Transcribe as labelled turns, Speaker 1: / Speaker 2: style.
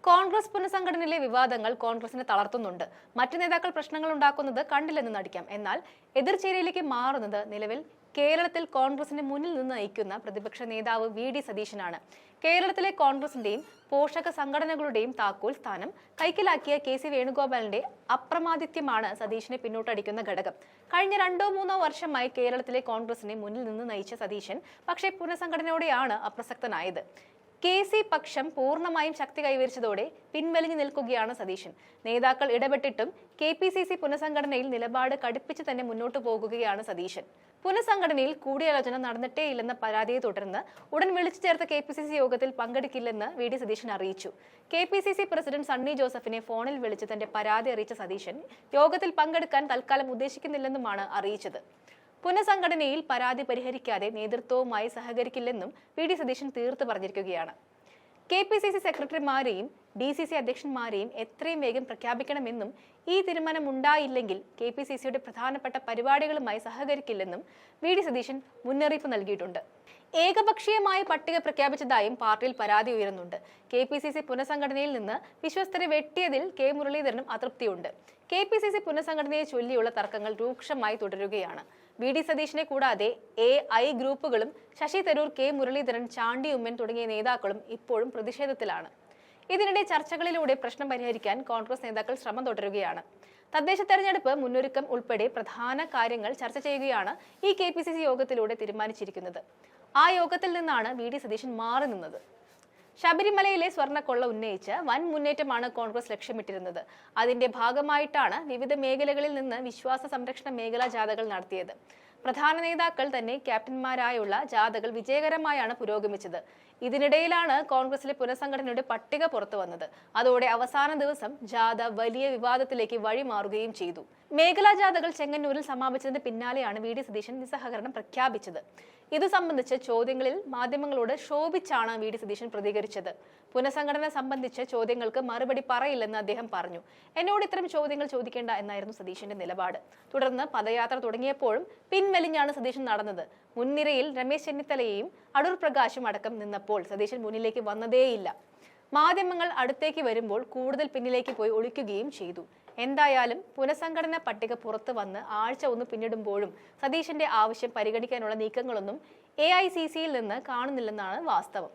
Speaker 1: കോൺഗ്രസ് പുനഃസംഘടനയിലെ വിവാദങ്ങൾ കോൺഗ്രസിനെ തളർത്തുന്നുണ്ട്. മറ്റു നേതാക്കൾ പ്രശ്നങ്ങൾ ഉണ്ടാക്കുന്നത് കണ്ടില്ലെന്ന് നടിക്കാം. എന്നാൽ എതിർചേരിയിലേക്ക് മാറുന്നത് നിലവിൽ കേരളത്തിൽ കോൺഗ്രസിനെ മുന്നിൽ നിന്ന് നയിക്കുന്ന പ്രതിപക്ഷ നേതാവ് വി.ഡി. സതീശനാണ്. കേരളത്തിലെ കോൺഗ്രസിന്റെയും പോഷക സംഘടനകളുടെയും താക്കോൽ സ്ഥാനം കൈക്കലാക്കിയ കെ.സി. വേണുഗോപാലിന്റെ അപ്രമാദിത്യമാണ് സതീശനെ പിന്നോട്ടടിക്കുന്ന ഘടകം. കഴിഞ്ഞ 2-3 വർഷമായി കേരളത്തിലെ കോൺഗ്രസിനെ മുന്നിൽ നിന്ന് നയിച്ച സതീശൻ പക്ഷേ പുനഃസംഘടനയോടെയാണ് അപ്രസക്തനായത്. കെ.സി. പക്ഷം പൂർണ്ണമായും ശക്തി കൈവരിച്ചതോടെ പിൻവലിഞ്ഞു നിൽക്കുകയാണ് സതീശൻ. നേതാക്കൾ ഇടപെട്ടിട്ടും കെ.പി.സി.സി. പുനഃസംഘടനയിൽ നിലപാട് കടുപ്പിച്ച് തന്നെ മുന്നോട്ടു പോകുകയാണ് സതീശൻ. പുനഃസംഘടനയിൽ കൂടിയാലോചന നടന്നിട്ടേയില്ലെന്ന പരാതിയെ തുടർന്ന് ഉടൻ വിളിച്ചു ചേർത്ത കെ.പി.സി.സി. യോഗത്തിൽ പങ്കെടുക്കില്ലെന്ന് വി.ഡി. സതീശൻ അറിയിച്ചു. കെ.പി.സി.സി. പ്രസിഡന്റ് സണ്ണി ജോസഫിനെ ഫോണിൽ വിളിച്ച് തന്റെ പരാതി അറിയിച്ച സതീശൻ യോഗത്തിൽ പങ്കെടുക്കാൻ തൽക്കാലം ഉദ്ദേശിക്കുന്നില്ലെന്നുമാണ് അറിയിച്ചത്. പുനഃസംഘടനയിൽ പരാതി പരിഹരിക്കാതെ നേതൃത്വവുമായി സഹകരിക്കില്ലെന്നും വി.ഡി. സതീശൻ തീർത്തു പറഞ്ഞിരിക്കുകയാണ്. കെ.പി.സി.സി. സെക്രട്ടറിമാരെയും ഡി.സി.സി. അധ്യക്ഷന്മാരെയും എത്രയും വേഗം പ്രഖ്യാപിക്കണമെന്നും ഈ തീരുമാനം ഉണ്ടായില്ലെങ്കിൽ കെ.പി.സി.സിയുടെ പ്രധാനപ്പെട്ട പരിപാടികളുമായി സഹകരിക്കില്ലെന്നും വി.ഡി. സതീശൻ മുന്നറിയിപ്പ് നൽകിയിട്ടുണ്ട്. ഏകപക്ഷീയമായ പട്ടിക പ്രഖ്യാപിച്ചതായും പാർട്ടിയിൽ പരാതി ഉയരുന്നുണ്ട്. കെ.പി.സി.സി. പുനഃസംഘടനയിൽ നിന്ന് വിശ്വസ്തരെ വെട്ടിയതിൽ കെ. മുരളീധരനും അതൃപ്തിയുണ്ട്. കെ.പി.സി.സി. പുനഃസംഘടനയെ ചൊല്ലിയുള്ള തർക്കങ്ങൾ രൂക്ഷമായി തുടരുകയാണ്. വി.ഡി. സതീശനെ കൂടാതെ എ.ഐ. ഗ്രൂപ്പുകളും ശശി തരൂർ, കെ. മുരളീധരൻ, ചാണ്ടി ഉമ്മൻ തുടങ്ങിയ നേതാക്കളും ഇപ്പോഴും പ്രതിഷേധത്തിലാണ്. ഇതിനിടെ ചർച്ചകളിലൂടെ പ്രശ്നം പരിഹരിക്കാൻ കോൺഗ്രസ് നേതാക്കൾ ശ്രമം തുടരുകയാണ്. തദ്ദേശ തെരഞ്ഞെടുപ്പ് മുന്നൊരുക്കം ഉൾപ്പെടെ പ്രധാന കാര്യങ്ങൾ ചർച്ച ചെയ്യുകയാണ് ഈ കെ.പി.സി.സി. യോഗത്തിലൂടെ തീരുമാനിച്ചിരിക്കുന്നത്. ആ യോഗത്തിൽ നിന്നാണ് വി.ഡി. സതീശൻ മാറി നിന്നത്. ശബരിമലയിലെ സ്വർണ്ണക്കൊള്ള ഉന്നയിച്ച് വൻ മുന്നേറ്റമാണ് കോൺഗ്രസ് ലക്ഷ്യമിട്ടിരുന്നത്. അതിന്റെ ഭാഗമായിട്ടാണ് വിവിധ മേഖലകളിൽ നിന്ന് വിശ്വാസ സംരക്ഷണ മേഖലാ ജാഥകൾ നടത്തിയത്. പ്രധാന നേതാക്കൾ തന്നെ ക്യാപ്റ്റന്മാരായുള്ള ജാഥകൾ വിജയകരമായാണ് പുരോഗമിച്ചത്. ഇതിനിടയിലാണ് കോൺഗ്രസിലെ പുനഃസംഘടനയുടെ പട്ടിക പുറത്തു വന്നത്. അതോടെ അവസാന ദിവസം ജാഥ വലിയ വിവാദത്തിലേക്ക് വഴിമാറുകയും ചെയ്തു. മേഖലാ ജാഥകൾ ചെങ്ങന്നൂരിൽ സമാപിച്ചതിന് പിന്നാലെയാണ് വി.ഡി. സതീശൻ നിസ്സഹകരണം പ്രഖ്യാപിച്ചത്. ഇതു സംബന്ധിച്ച് ചോദ്യങ്ങളിൽ മാധ്യമങ്ങളോട് ശോഭിച്ചാണ് വി.ഡി. സതീശൻ പ്രതികരിച്ചത്. പുനഃസംഘടന സംബന്ധിച്ച ചോദ്യങ്ങൾക്ക് മറുപടി പറയില്ലെന്ന് അദ്ദേഹം പറഞ്ഞു. എന്നോട് ഇത്തരം ചോദ്യങ്ങൾ ചോദിക്കേണ്ട എന്നായിരുന്നു സതീശന്റെ നിലപാട്. തുടർന്ന് പദയാത്ര തുടങ്ങിയപ്പോഴും പിൻവലിഞ്ഞാണ് സതീശൻ നടന്നത്. മുൻനിരയിൽ രമേശ് ചെന്നിത്തലയെയും അടൂർ പ്രകാശും അടക്കം നിന്നപ്പോൾ സതീശൻ മുന്നിലേക്ക് വന്നതേയില്ല. മാധ്യമങ്ങൾ അടുത്തേക്ക് വരുമ്പോൾ കൂടുതൽ പിന്നിലേക്ക് പോയി ഒളിക്കുകയും ചെയ്തു. എന്തായാലും പുനഃസംഘടന പട്ടിക പുറത്തു വന്ന് ആഴ്ച ഒന്ന് പിന്നിടുമ്പോഴും സതീശന്റെ ആവശ്യം പരിഗണിക്കാനുള്ള നീക്കങ്ങളൊന്നും എ.ഐ.സി.സിയിൽ നിന്ന് കാണുന്നില്ലെന്നാണ് വാസ്തവം.